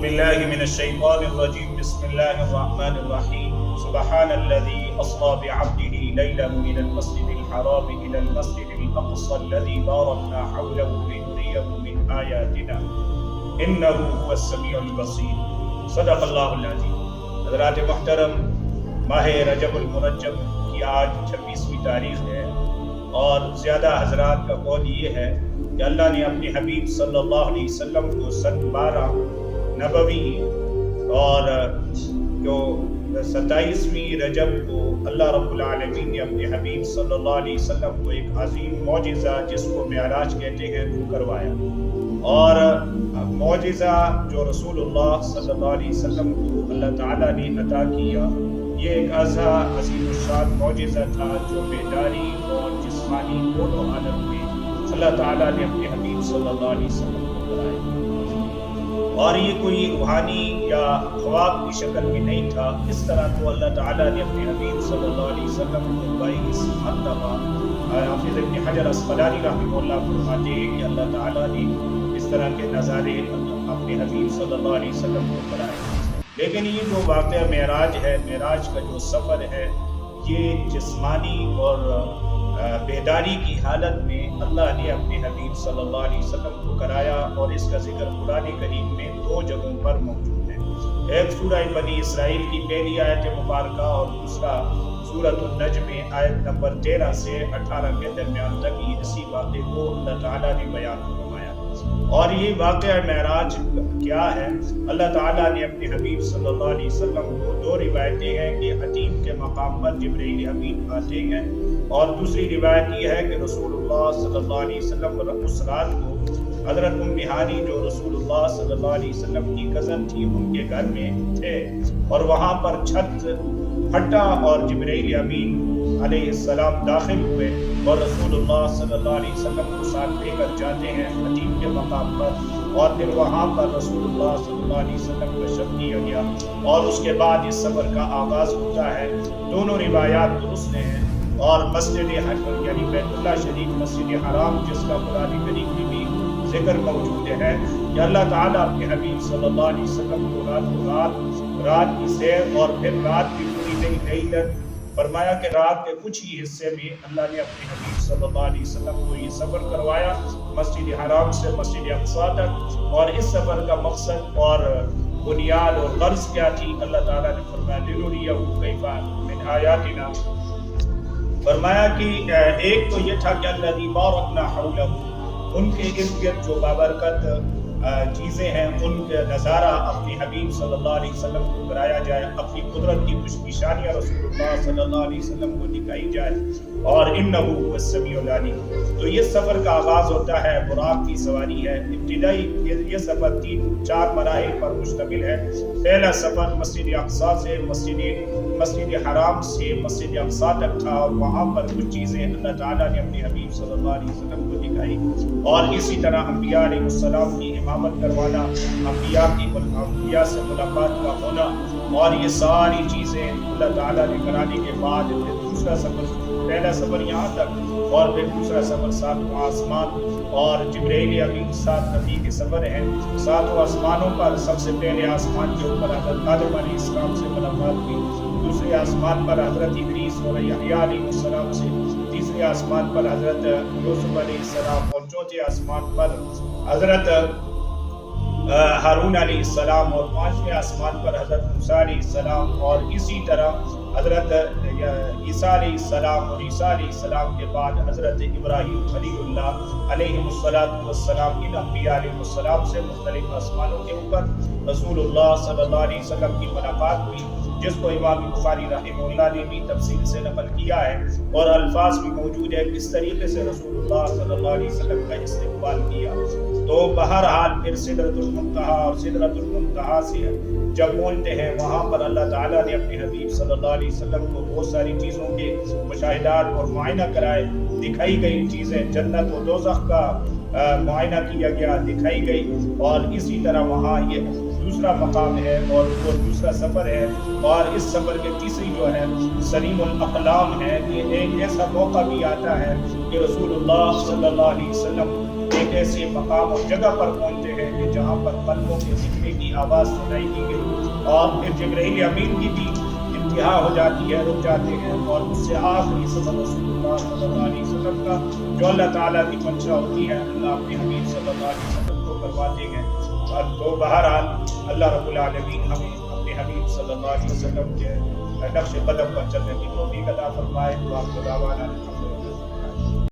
باللہ من الشیطان الرجیم بسم اللہ الرحمن الرحیم سبحان الذی اصطى بعبده لیلا من المسجد الحرام الى المسجد الاقصى الذي باركنا حوله لنريه من آیاتنا انه هو السمیع البصیر۔ صدق اللہ العظیم۔ حضرات محترم، ماہ رجب المرجب کی آج 26ویں تاریخ ہے اور زیادہ حضرات کا قول یہ ہے کہ اللہ نے اپنے حبیب صلی اللہ علیہ وسلم کو سن 12 نبوی اور جو 27ویں رجب کو اللہ رب العالمین نے اپنے حبیب صلی اللہ علیہ وسلم کو ایک عظیم معجزہ جس کو معراج کہتے ہیں وہ کروایا، اور معجزہ جو رسول اللہ صلی اللہ علیہ وسلم کو اللہ تعالیٰ نے عطا کیا، یہ ایک عظیم الشان معجزہ تھا جو بیداری اور جسمانی دونوں عالم میں اللہ تعالیٰ نے اپنے حبیب صلی اللہ علیہ وسلم کو کرایا، اور یہ کوئی روحانی یا خواب کی شکل میں نہیں تھا۔ اس طرح تو اللہ تعالیٰ نے اپنے حبیب صلی اللہ علیہ وسلم کو 22 مرتبہ، حافظ ابن حجر اسقلانی رحمہ اللہ فرماتے ہیں کہ اللہ تعالیٰ نے اس طرح کے نظارے اپنے حبیب صلی اللہ علیہ وسلم کو کرائے۔ لیکن یہ جو واقعہ معراج ہے، معراج کا جو سفر ہے، یہ جسمانی اور بیداری کی حالت میں اللہ نے اپنے حبیب صلی اللہ علیہ وسلم کو کرایا، اور اس کا ذکر قرآن کریم میں 2 جگہوں پر موجود ہے۔ ایک سورہ بنی اسرائیل کی پہلی آیت مبارکہ اور دوسرا سورۃ النجم میں آیت نمبر 13 سے 18 کے درمیان تک یہ اسی واقعے کو اللہ تعالیٰ نے بیان فرمایا۔ اور یہ واقعہ معراج کیا ہے؟ اللہ تعالیٰ نے اپنے حبیب صلی اللہ علیہ وسلم کو 2 روایتیں ہیں کہ عتیق کے مقام پر جبرائیل امین آتے ہیں، اور دوسری روایت یہ ہے کہ رسول اللہ صلی اللہ علیہ وسلم اس رات کو حضرت ام ہانی جو رسول اللہ صلی اللہ علیہ وسلم کی کزن تھی ان کے گھر میں تھے، اور وہاں پر چھت پھٹا اور جبرائیل امین علیہ السلام داخل ہوئے اور رسول اللہ صلی اللہ علیہ وسلم کو ساتھ لے کر جاتے ہیں عتیق کے مقام پر، اور پھر وہاں پر رسول اللہ صلی اللہ علیہ وسلم کا شب کیا گیا، اور اس کے بعد اس سفر کا آغاز ہوتا ہے۔ دونوں روایات درست ہیں، اور مسجد حرم یعنی بیت اللہ شریف، مسجد حرام جس کا قرآن کریم میں بھی ذکر موجود ہے کہ اللہ تعالیٰ اپنے حبیب صلی اللہ علیہ وسلم کو رات کی سیر اور پھر رات کی پوری نہیں فرمایا کہ رات کے کچھ ہی حصے میں اللہ نے اپنے حبیب صلی اللہ علیہ وسلم کو یہ سفر کروایا مسجد حرام سے مسجد اقصیٰ تک۔ اور اس سفر کا مقصد اور بنیاد اور غرض کیا تھی؟ اللہ تعالیٰ نے فرمایا لِنُرِيَهُ كَيْفَ مِنْ آیَاتِنَا، فرمایا کہ ایک تو یہ تھا کہ الذی بارکنا حولہ، ان کے ارد گرد جو بابرکت چیزیں ہیں ان کا نظارہ اپنے حبیب صلی اللہ علیہ وسلم کو کرایا جائے، اپنی قدرت کی کچھ نشانیاں رسول اللہ صلی اللہ علیہ وسلم کو دکھائی جائے، اور انہ هو السمیع العلیم۔ تو یہ سفر کا آغاز ہوتا ہے، براق کی سواری ہے۔ ابتدائی یہ سفر 3-4 مراحل پر مشتمل ہے۔ پہلا سفر مسجد اقصیٰ سے مسجد حرام سے مسجد اقصیٰ تک تھا، اور وہاں پر کچھ چیزیں اللہ تعالیٰ نے اپنے حبیب صلی اللہ علیہ وسلم کو دکھائی، اور اسی طرح انبیاء علیہ السلام کی امامت کروانا، انبیاء سے ملاقات کا ہونا، اور یہ ساری چیزیں اللہ تعالیٰ نے کرانے کے بعد پھر دوسرا سفر، پہلا سفر یہاں تک، اور پھر دوسرا سفر 7واں آسمان، اور جبرائیل امین 7 نبی کے سفر ہیں 7 آسمانوں پر۔ سب سے پہلے آسمان کے اوپر حضرت آدم علیہ السلام سے ملاقات ہوئی، دوسرے آسمان پر حضرت ادریس اور یحییٰ علیہ السلام سے، تیسرے آسمان پر حضرت یوسف علیہ السلام، اور چوتھے آسمان پر حضرت ہارون علیہ السلام، اور 5ویں آسمان پر حضرت موسیٰ علیہ السلام، اور اسی طرح حضرت عیسیٰ علیہ السلام، اور عیسیٰ علیہ السلام کے بعد حضرت ابراہیم خلیل اللہ علیہ السلام۔ ان انبیاء علیہ السلام سے مختلف آسمانوں کے اوپر رسول اللہ صلی اللہ علیہ وسلم کی ملاقات ہوئی، جس کو امام بخاری رحمہ اللہ نے بھی تفصیل سے نقل کیا ہے، اور الفاظ بھی موجود ہے کس طریقے سے رسول اللہ صلی اللہ علیہ وسلم کا استقبال کیا۔ تو بہرحال پھر سدرۃ المنتہا، اور سدرۃ المنتہا سے جب پہنچتے ہیں وہاں پر اللہ تعالیٰ نے اپنے حبیب صلی اللہ علیہ وسلم کو بہت ساری چیزوں کے مشاہدات اور معائنہ کرائے، دکھائی گئی چیزیں، جنت و دوزخ کا معائنہ کیا گیا، دکھائی گئی، اور اسی طرح وہاں یہ دوسرا مقام ہے اور وہ دوسرا سفر ہے۔ اور اس سفر کے تیسری جو ہے سلیم الاقلام ہے، یہ ایک ایسا موقع بھی آتا ہے کہ رسول اللہ صلی اللہ علیہ وسلم ایک ایسے مقام اور جگہ پر پہنچتے ہیں کہ جہاں پر قلبوں کے ذکر کی آواز سنائی دی گئی، اور پھر جبرائیل امین کی بھی انتہا ہو جاتی ہے، رک جاتے ہیں، اور اس سے آخری سفر رسول اللہ صلی اللہ علیہ وسلم کا جو اللہ تعالیٰ کی منشا ہوتی ہے اللہ اپنے حبیب صلی اللہ علیہ وسلم کو کرواتے ہیں۔ تو بہرحال اللہ رب العالمین ہمیں اپنے حبیب صلی اللہ علیہ وسلم کے نقش قدم پر چلنے کی توفیق عطا فرمائے۔ وآخر دعوانا الحمدللہ۔